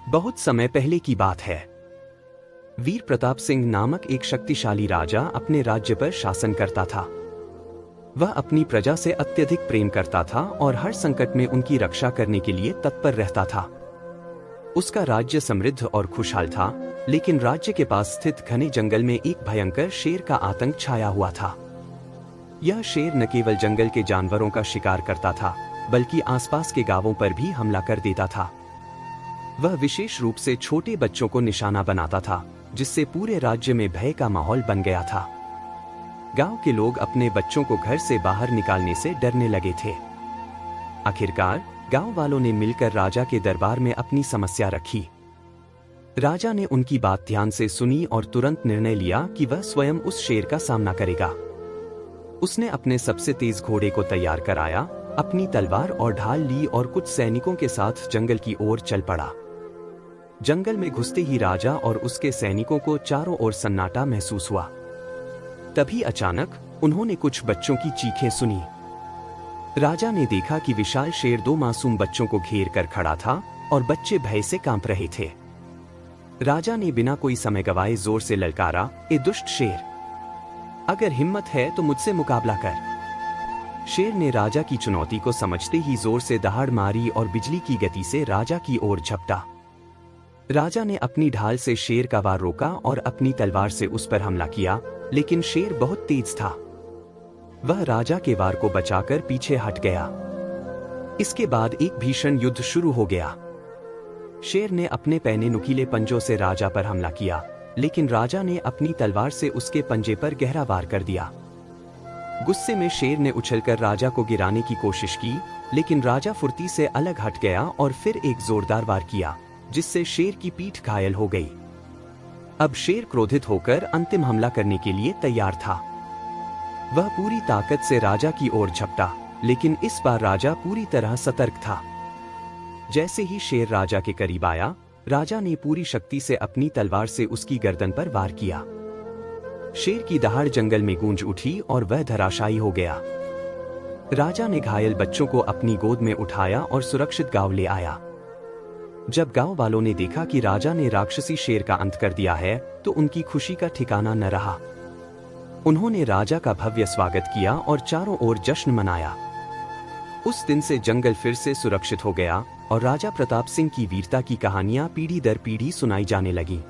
बहुत समय पहले की बात है। वीर प्रताप सिंह नामक एक शक्तिशाली राजा अपने राज्य पर शासन करता था। वह अपनी प्रजा से अत्यधिक प्रेम करता था और हर संकट में उनकी रक्षा करने के लिए तत्पर रहता था। उसका राज्य समृद्ध और खुशहाल था, लेकिन राज्य के पास स्थित घने जंगल में एक भयंकर शेर का आतंक छाया हुआ था। यह शेर न केवल जंगल के जानवरों का शिकार करता था, बल्कि आसपास के गांवों पर भी हमला कर देता था। वह विशेष रूप से छोटे बच्चों को निशाना बनाता था, जिससे पूरे राज्य में भय का माहौल बन गया था। गांव के लोग अपने बच्चों को घर से बाहर निकालने से डरने लगे थे। आखिरकार गांव वालों ने मिलकर राजा के दरबार में अपनी समस्या रखी। राजा ने उनकी बात ध्यान से सुनी और तुरंत निर्णय लिया कि वह स्वयं उस शेर का सामना करेगा। उसने अपने सबसे तेज घोड़े को तैयार कराया, अपनी तलवार और ढाल ली और कुछ सैनिकों के साथ जंगल की ओर चल पड़ा। जंगल में घुसते ही राजा और उसके सैनिकों को चारों ओर सन्नाटा महसूस हुआ। तभी अचानक उन्होंने कुछ बच्चों की चीखें सुनी। राजा ने देखा कि विशाल शेर दो मासूम बच्चों को घेर कर खड़ा था और बच्चे भय से कांप रहे थे। राजा ने बिना कोई समय गवाए जोर से ललकारा, "ए दुष्ट शेर, अगर हिम्मत है तो मुझसे मुकाबला कर।" शेर ने राजा की चुनौती को समझते ही जोर से दहाड़ मारी और बिजली की गति से राजा की ओर झपटा। राजा ने अपनी ढाल से शेर का वार रोका और अपनी तलवार से उस पर हमला किया, लेकिन शेर बहुत तेज था। वह राजा के वार को बचाकर पीछे हट गया। इसके बाद एक भीषण युद्ध शुरू हो गया। शेर ने अपने पैने नुकीले पंजों से राजा पर हमला किया, लेकिन राजा ने अपनी तलवार से उसके पंजे पर गहरा वार कर दिया। गुस्से में शेर ने उछलकर राजा को गिराने की कोशिश की, लेकिन राजा फुर्ती से अलग हट गया और फिर एक जोरदार वार किया, जिससे शेर की पीठ घायल हो गई। अब शेर क्रोधित होकर अंतिम हमला करने के लिए तैयार था। वह पूरी ताकत से राजा की ओर झपटा, लेकिन इस बार राजा पूरी तरह सतर्क था। जैसे ही शेर राजा के करीब आया, राजा ने पूरी शक्ति से अपनी तलवार से उसकी गर्दन पर वार किया। शेर की दहाड़ जंगल में गूंज उठी और वह धराशायी हो गया। राजा ने घायल बच्चों को अपनी गोद में उठाया और सुरक्षित गांव ले आया। जब गांव वालों ने देखा कि राजा ने राक्षसी शेर का अंत कर दिया है, तो उनकी खुशी का ठिकाना न रहा। उन्होंने राजा का भव्य स्वागत किया और चारों ओर जश्न मनाया। उस दिन से जंगल फिर से सुरक्षित हो गया और राजा प्रताप सिंह की वीरता की कहानियां पीढ़ी दर पीढ़ी सुनाई जाने लगीं।